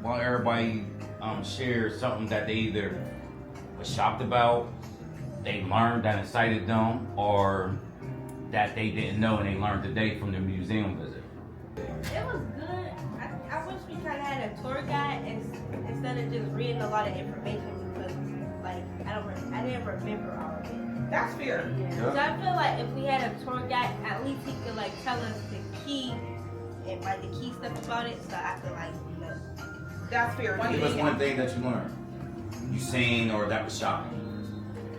want everybody share something that they either was shocked about, they learned that excited them, or that they didn't know and they learned today from the museum visit. It was good. I wish we kind of had a tour guide instead of just reading a lot of information because, like, I didn't remember all of it. That's fair. Yeah. So I feel like if we had a tour guide, at least he could like tell us the key and like the key stuff about it. So I feel like, you know, That's fair. Give us one thing that you learned. You seen or that was shocking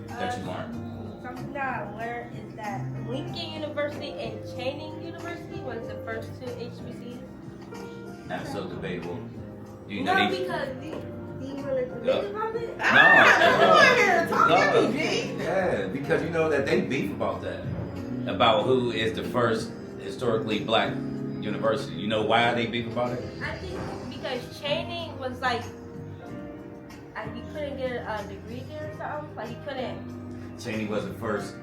that you learned. Something that I learned is that Lincoln University and Channing University was the first two HBCUs. That's so debatable. Do you No, know because do you want to debate about it? Come on here, talk to me, G. Yeah, because you know that they beef about that. About who is the first historically black university. You know why they beef about it? I think because Channing was like he couldn't get a degree there or something. Like he couldn't. Cheney was the first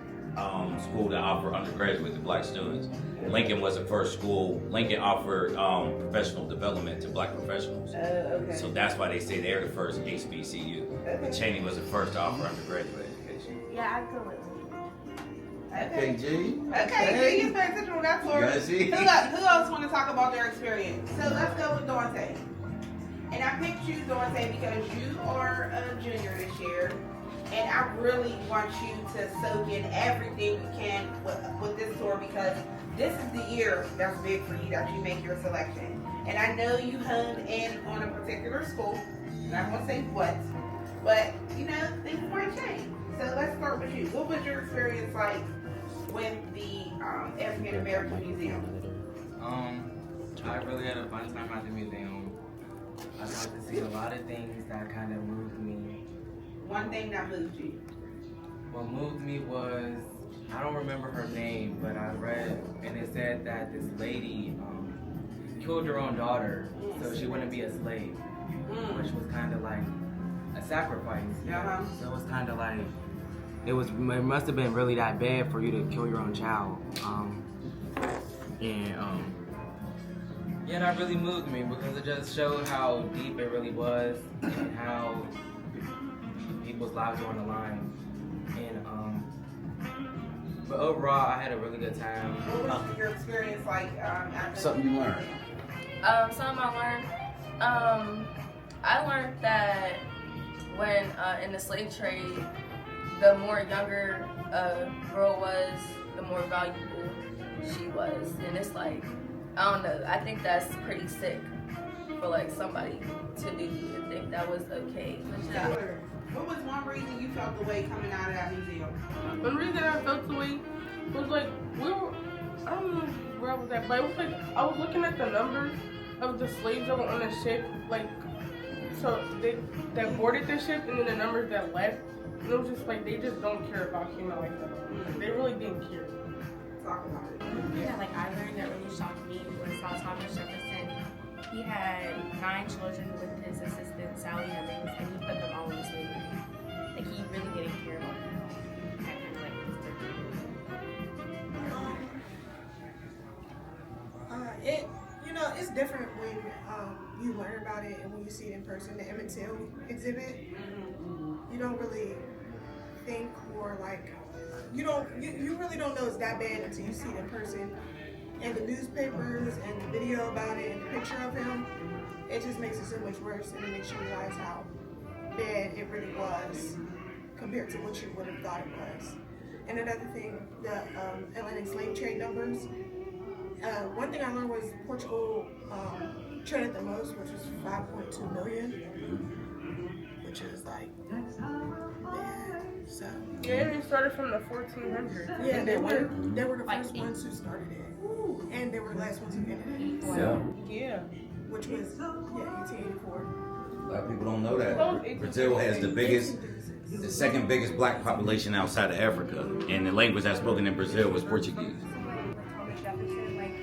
school to offer undergraduate to black students. Lincoln was the first school. Lincoln offered professional development to black professionals. Okay. So that's why they say they're the first HBCU. But Cheney was the first to offer undergraduate education. Yeah, I go with it. Okay, G. Okay, G, you pay attention to that tour. You gotta see. Who else want to talk about their experience? So let's go with Dante. And I picked you, Dante, because you are a junior this year. And I really want you to soak in everything you can with this tour because this is the year that's big for you, that you make your selection. And I know you honed in on a particular school. I'm not going to say what, but you know, things might change. So let's start with you. What was your experience like with the African American Museum? I really had a fun time at the museum. I got to see a lot of things that kind of moved me. One thing that moved you. What moved me was, I don't remember her name, but I read and it said that this lady killed her own daughter so she wouldn't be a slave, which was kind of like a sacrifice. Uh-huh. So it was kind of like, it must have been really that bad for you to kill your own child. Yeah, that really moved me because it just showed how deep it really was and how people's lives were on the line. But overall, I had a really good time. What was your experience like after? Something you learned. Something I learned that when in the slave trade, the more younger a girl was, the more valuable she was. And it's like, I don't know, I think that's pretty sick for like somebody to do and think that was okay. What was one reason you felt the way coming out of that museum? One reason I felt the way was like, I don't know where I was at, but it was like, I was looking at the numbers of the slaves that were on the ship, like, so that boarded the ship and then the numbers that left. And it was just like, they just don't care about human life at all. Like, they really didn't care. Talk about it. Yeah, like I learned that really shocked me was how Thomas Jefferson, he had 9 children with his assistant Sally Hemings, and he put them all in slavery. Like he really didn't care about them. That kind of like it's different when you learn about it and when you see it in person. The Emmett Till exhibit, you don't really think or like you really don't know it's that bad until you see it in person. And the newspapers and the video about it and the picture of him, it just makes it so much worse, and it makes you realize how bad it really was compared to what you would have thought it was. And another thing, the Atlantic slave trade numbers. One thing I learned was Portugal traded the most, which was 5.2 million, which is like bad. So yeah, they started from the 1400s. Yeah, they were the first ones who started it, and they were the last ones who ended it. Yeah. Which was 1884. A lot of people don't know that Brazil has the second biggest black population outside of Africa, and the language that's spoken in Brazil was Portuguese. Thomas Jefferson, like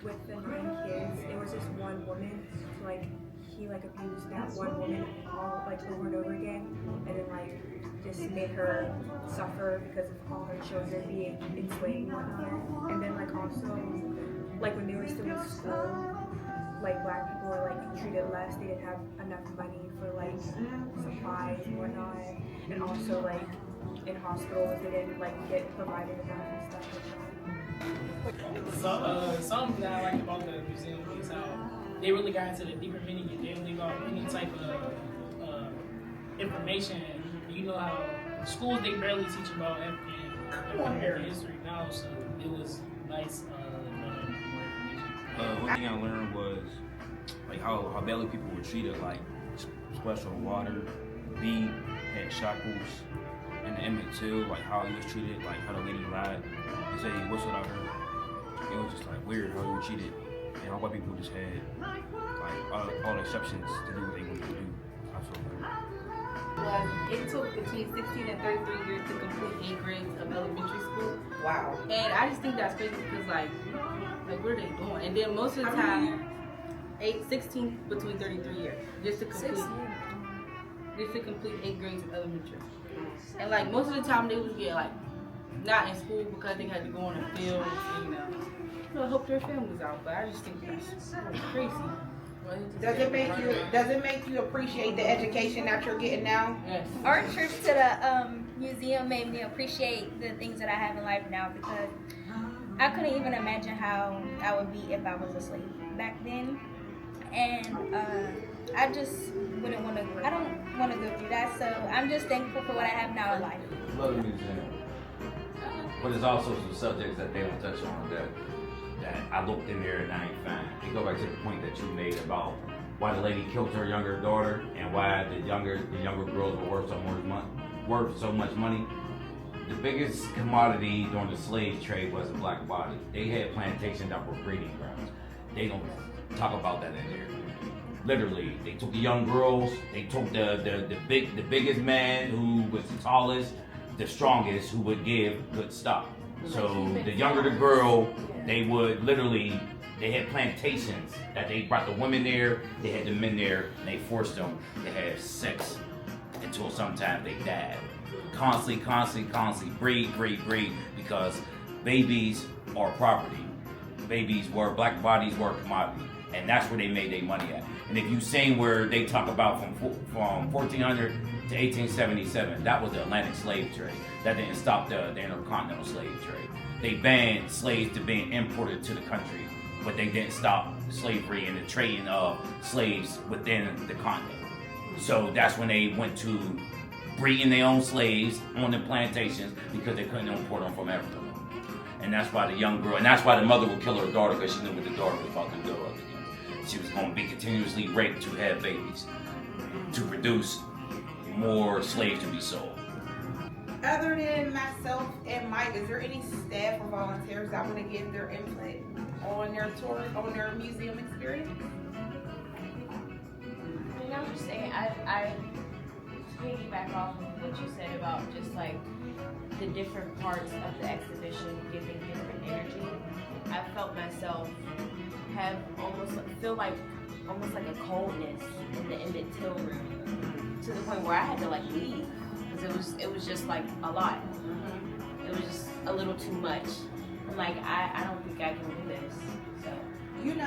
with the 9 kids, it was just one woman. Like he like abused that one woman all like over and over again, and then like just made her suffer because of all her children being enslaved and whatnot. And then like also like when they were still in school, like black people were like treated less. They didn't have enough money for like supplies and whatnot, and also like in hospitals they didn't like get provided enough and stuff like that. So, something that I like about the museum is how they really got into the deeper meaning and they didn't leave out any type of information. You know how schools, they barely teach about American history now, so it was nice knowing more information. One thing I learned was like how belly people were treated, like special water, beat, had shackles, and the Emmett Till, like how he was treated, like how the lady lied and said he whistled at her. It was just like weird how he was treated, and all white people just had like all exceptions to do what they wanted to do. Absolutely. It took between 16 and 33 years to complete 8 grades of elementary school. Wow. And I just think that's crazy because like what are they doing? And then most of the time, 16 between 33 years just to complete 8 grades of elementary. And like most of the time they was get like not in school because they had to go on the field and help their families out. But I just think that's crazy. Does it make you appreciate the education that you're getting now? Yes. Our trip to the museum made me appreciate the things that I have in life now because I couldn't even imagine how I would be if I was a slave back then. And I just I don't want to go through that. So I'm just thankful for what I have now in life. Love the museum. But there's also some subjects that they don't touch on that I looked in there and I ain't find. You go back to the point that you made about why the lady killed her younger daughter and why the younger girls were worth so much money. The biggest commodity during the slave trade was the black body. They had plantations that were breeding grounds. They don't talk about that in there. Literally, they took the young girls. They took the biggest man who was the tallest, the strongest, who would give good stock. So the younger the girl, they would literally, they had plantations that they brought the women there, they had the men there, and they forced them to have sex until sometime they died. Constantly, breed, because babies are property. Black bodies were a commodity. And that's where they made their money at. And if you seen where they talk about from 1400 to 1877, that was the Atlantic slave trade. That didn't stop the intercontinental slave trade. They banned slaves to being imported to the country, but they didn't stop slavery and the trading of slaves within the continent. So that's when they went to breeding their own slaves on the plantations because they couldn't import them from Africa. And that's why the young girl, and that's why the mother would kill her daughter because she knew what the daughter was about to do up against. She was going to be continuously raped to have babies, to produce more slaves to be sold. Other than myself and Mike, is there any staff or volunteers that want to give their input on their tour, on their museum experience? I was just saying, I piggyback off of what you said about just like the different parts of the exhibition giving different energy. I felt myself feel like almost like a coldness in the Emmett Till room to the point where I had to like leave because it was just like a lot. It was just a little too much. I'm like, I don't think I can do this. So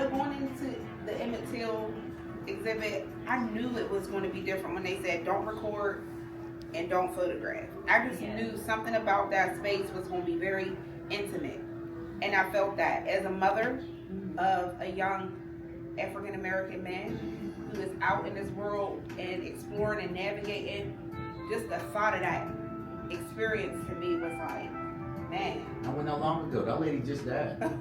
Going into the Emmett Till exhibit, I knew it was going to be different when they said don't record and don't photograph. I just knew something about that space was going to be very intimate. And I felt that as a mother of a young African American man who is out in this world and exploring and navigating, just the thought of that experience to me was like, man. I went not long ago. That lady just died.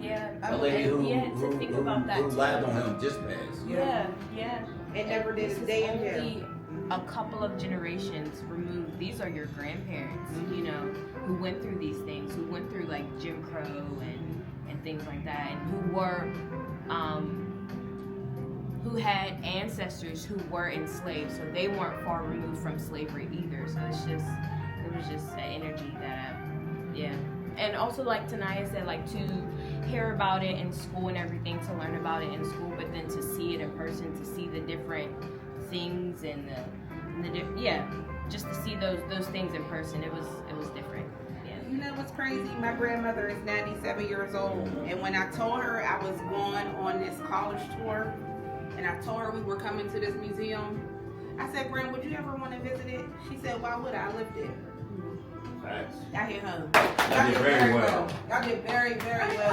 yeah, That lady who lied on him just passed. Yeah. It never did a day in jail. A couple of generations removed. These are your grandparents, who went through these things, who went through like Jim Crow and things like that, and who were, who had ancestors who were enslaved, so they weren't far removed from slavery either. So it was just an energy that, and also like Tanaya said, like to hear about it in school and everything, to learn about it in school, but then to see it in person, to see the different things and just to see those things in person, it was different. You know what's crazy? My grandmother is 97 years old, and when I told her I was going on this college tour, and I told her we were coming to this museum, I said, Grandma, would you ever want to visit it? She said, why would I? I lived it. Facts. I hit home. Y'all did very well. Y'all did very, very well.